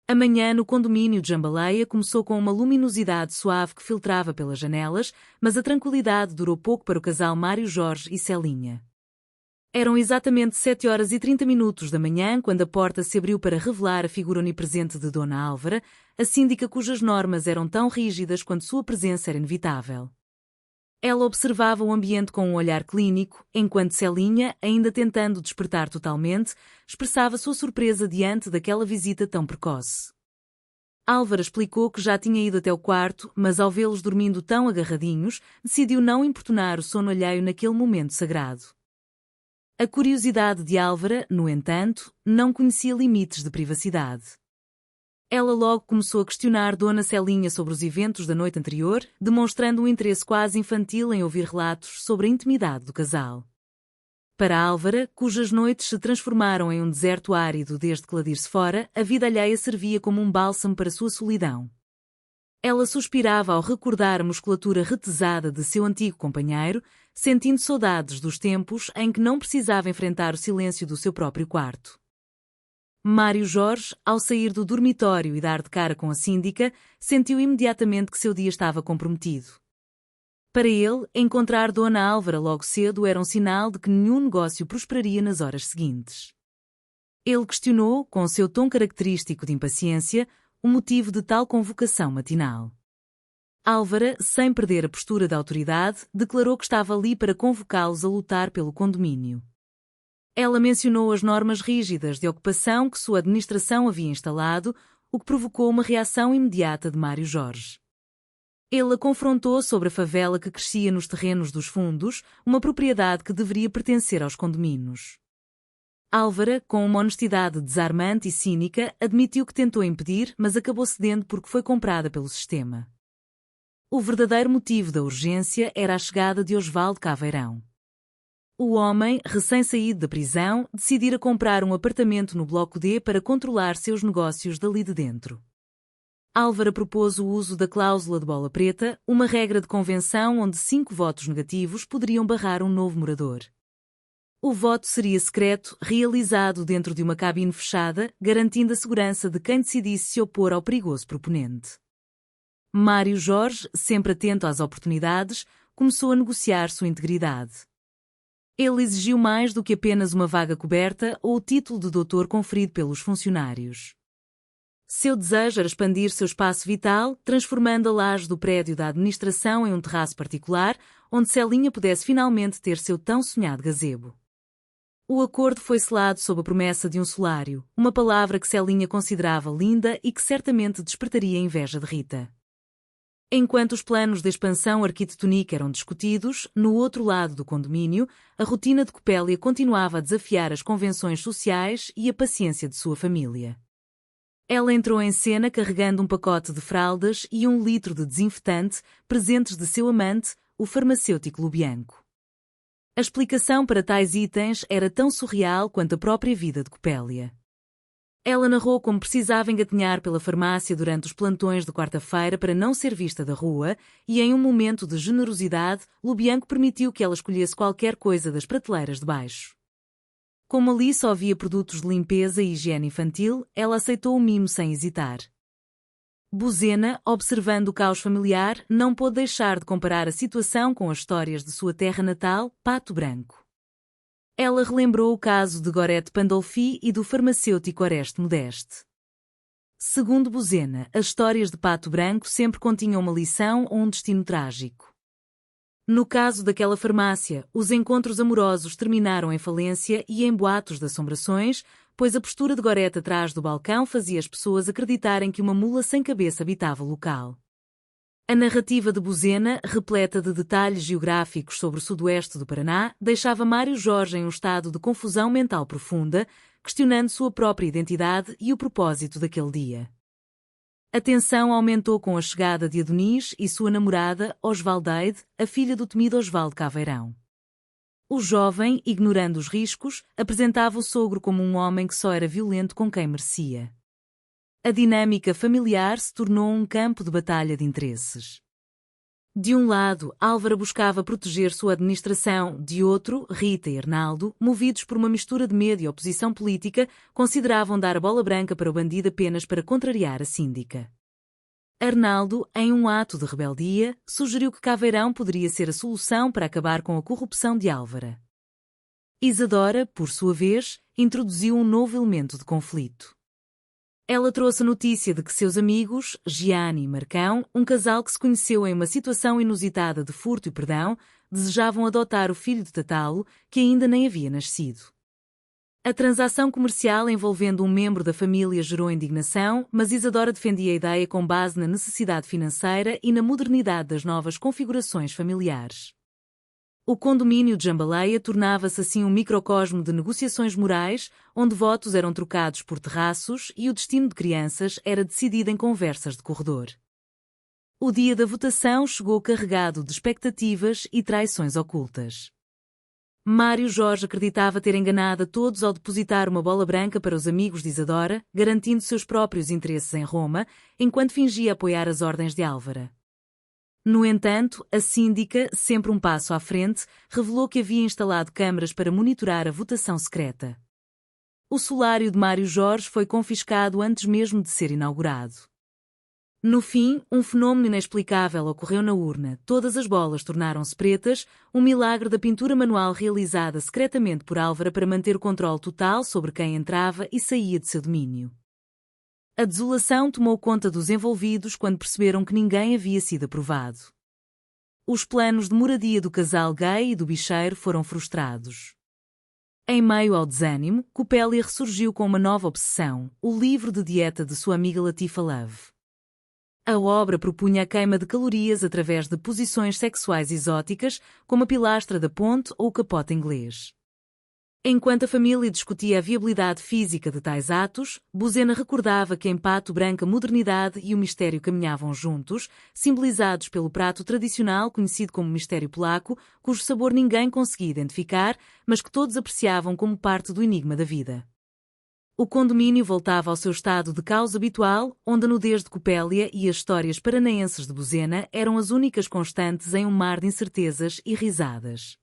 A manhã no condomínio de Jambaleia começou com uma luminosidade suave que filtrava pelas janelas, mas a tranquilidade durou pouco para o casal Mário Jorge e Celinha. Eram exatamente 7h30 da manhã quando a porta se abriu para revelar a figura onipresente de Dona Álvara, a síndica cujas normas eram tão rígidas quanto sua presença era inevitável. Ela observava o ambiente com um olhar clínico, enquanto Celinha, ainda tentando despertar totalmente, expressava sua surpresa diante daquela visita tão precoce. Álvara explicou que já tinha ido até o quarto, mas ao vê-los dormindo tão agarradinhos, decidiu não importunar o sono alheio naquele momento sagrado. A curiosidade de Álvara, no entanto, não conhecia limites de privacidade. Ela logo começou a questionar Dona Celinha sobre os eventos da noite anterior, demonstrando um interesse quase infantil em ouvir relatos sobre a intimidade do casal. Para Álvara, cujas noites se transformaram em um deserto árido desde que lá disse fora, a vida alheia servia como um bálsamo para sua solidão. Ela suspirava ao recordar a musculatura retesada de seu antigo companheiro, sentindo saudades dos tempos em que não precisava enfrentar o silêncio do seu próprio quarto. Mário Jorge, ao sair do dormitório e dar de cara com a síndica, sentiu imediatamente que seu dia estava comprometido. Para ele, encontrar Dona Álvara logo cedo era um sinal de que nenhum negócio prosperaria nas horas seguintes. Ele questionou, com seu tom característico de impaciência, o motivo de tal convocação matinal. Álvara, sem perder a postura de autoridade, declarou que estava ali para convocá-los a lutar pelo condomínio. Ela mencionou as normas rígidas de ocupação que sua administração havia instalado, o que provocou uma reação imediata de Mário Jorge. Ele a confrontou sobre a favela que crescia nos terrenos dos fundos, uma propriedade que deveria pertencer aos condomínios. Álvara, com uma honestidade desarmante e cínica, admitiu que tentou impedir, mas acabou cedendo porque foi comprada pelo sistema. O verdadeiro motivo da urgência era a chegada de Osvaldo Caveirão. O homem, recém-saído da prisão, decidira comprar um apartamento no Bloco D para controlar seus negócios dali de dentro. Álvara propôs o uso da cláusula de bola preta, uma regra de convenção onde 5 votos negativos poderiam barrar um novo morador. O voto seria secreto, realizado dentro de uma cabine fechada, garantindo a segurança de quem decidisse se opor ao perigoso proponente. Mário Jorge, sempre atento às oportunidades, começou a negociar sua integridade. Ele exigiu mais do que apenas uma vaga coberta ou o título de doutor conferido pelos funcionários. Seu desejo era expandir seu espaço vital, transformando a laje do prédio da administração em um terraço particular, onde Celinha pudesse finalmente ter seu tão sonhado gazebo. O acordo foi selado sob a promessa de um solário, uma palavra que Celinha considerava linda e que certamente despertaria a inveja de Rita. Enquanto os planos de expansão arquitetônica eram discutidos, no outro lado do condomínio, a rotina de Copélia continuava a desafiar as convenções sociais e a paciência de sua família. Ela entrou em cena carregando um pacote de fraldas e 1 litro de desinfetante, presentes de seu amante, o farmacêutico Lubianco. A explicação para tais itens era tão surreal quanto a própria vida de Copélia. Ela narrou como precisava engatinhar pela farmácia durante os plantões de quarta-feira para não ser vista da rua, e em um momento de generosidade, Lubianco permitiu que ela escolhesse qualquer coisa das prateleiras de baixo. Como ali só havia produtos de limpeza e higiene infantil, ela aceitou o mimo sem hesitar. Buzena, observando o caos familiar, não pôde deixar de comparar a situação com as histórias de sua terra natal, Pato Branco. Ela relembrou o caso de Gorete Pandolfi e do farmacêutico Oreste Modeste. Segundo Buzena, as histórias de Pato Branco sempre continham uma lição ou um destino trágico. No caso daquela farmácia, os encontros amorosos terminaram em falência e em boatos de assombrações, pois a postura de Gorete atrás do balcão fazia as pessoas acreditarem que uma mula sem cabeça habitava o local. A narrativa de Buzena, repleta de detalhes geográficos sobre o sudoeste do Paraná, deixava Mário Jorge em um estado de confusão mental profunda, questionando sua própria identidade e o propósito daquele dia. A tensão aumentou com a chegada de Adonis e sua namorada, Osvaldeide, a filha do temido Osvaldo Caveirão. O jovem, ignorando os riscos, apresentava o sogro como um homem que só era violento com quem merecia. A dinâmica familiar se tornou um campo de batalha de interesses. De um lado, Álvara buscava proteger sua administração, de outro, Rita e Arnaldo, movidos por uma mistura de medo e oposição política, consideravam dar a bola branca para o bandido apenas para contrariar a síndica. Arnaldo, em um ato de rebeldia, sugeriu que Caveirão poderia ser a solução para acabar com a corrupção de Álvara. Isadora, por sua vez, introduziu um novo elemento de conflito. Ela trouxe a notícia de que seus amigos, Giane e Marcão, um casal que se conheceu em uma situação inusitada de furto e perdão, desejavam adotar o filho de Tatalo, que ainda nem havia nascido. A transação comercial envolvendo um membro da família gerou indignação, mas Isadora defendia a ideia com base na necessidade financeira e na modernidade das novas configurações familiares. O condomínio de Jambaleia tornava-se assim um microcosmo de negociações morais, onde votos eram trocados por terraços e o destino de crianças era decidido em conversas de corredor. O dia da votação chegou carregado de expectativas e traições ocultas. Mário Jorge acreditava ter enganado a todos ao depositar uma bola branca para os amigos de Isadora, garantindo seus próprios interesses em Roma, enquanto fingia apoiar as ordens de Álvara. No entanto, a síndica, sempre um passo à frente, revelou que havia instalado câmaras para monitorar a votação secreta. O solário de Mário Jorge foi confiscado antes mesmo de ser inaugurado. No fim, um fenômeno inexplicável ocorreu na urna. Todas as bolas tornaram-se pretas, um milagre da pintura manual realizada secretamente por Álvara para manter o controle total sobre quem entrava e saía de seu domínio. A desolação tomou conta dos envolvidos quando perceberam que ninguém havia sido aprovado. Os planos de moradia do casal gay e do bicheiro foram frustrados. Em meio ao desânimo, Copélia ressurgiu com uma nova obsessão, o livro de dieta de sua amiga Latifa Love. A obra propunha a queima de calorias através de posições sexuais exóticas, como a pilastra da ponte ou o capote inglês. Enquanto a família discutia a viabilidade física de tais atos, Buzena recordava que em Pato Branco a modernidade e o mistério caminhavam juntos, simbolizados pelo prato tradicional conhecido como mistério polaco, cujo sabor ninguém conseguia identificar, mas que todos apreciavam como parte do enigma da vida. O condomínio voltava ao seu estado de caos habitual, onde a nudez de Copélia e as histórias paranaenses de Buzena eram as únicas constantes em um mar de incertezas e risadas.